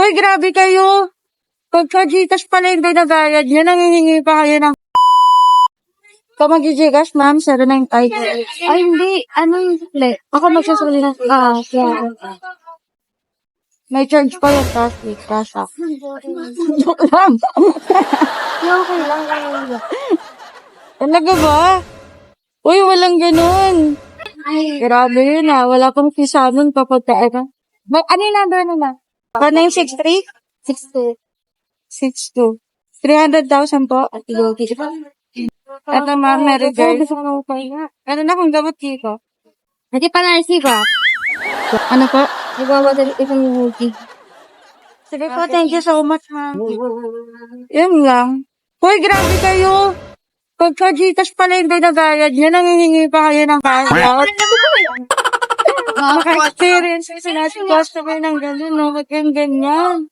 Hoy, grabe kayo. Pagka Gcash pala yung binagayad niya, nangihingi pa kayo ng... Ikaw mag-Gcash, ma'am, 09 ay. Ay, hindi. Anong... Ako magsasali ng... Yeah. May charge pa yung cash up. Joke lang. Okay lang. Talaga ba? Uy, walang ganun. Grabe yun wala pang visa nun papunta. Ano yung number nila? 1963? 60. 62. 300,000 po. Ito ma'am, meron guys. Gusto ko na upahinga. Ano na kung gamot dito? Hindi pa na-receive Ano po? Nagmamadali itong movie. Sige po, thank you so much ma'am. Yun lang. Hoy, grabe kayo. Pagka Gcash pala yung binagayad niya, nangihingi pa kayo ng cash out. Maka-experience kasi natin customer ng gano'n, no? Huwag kang ganyan.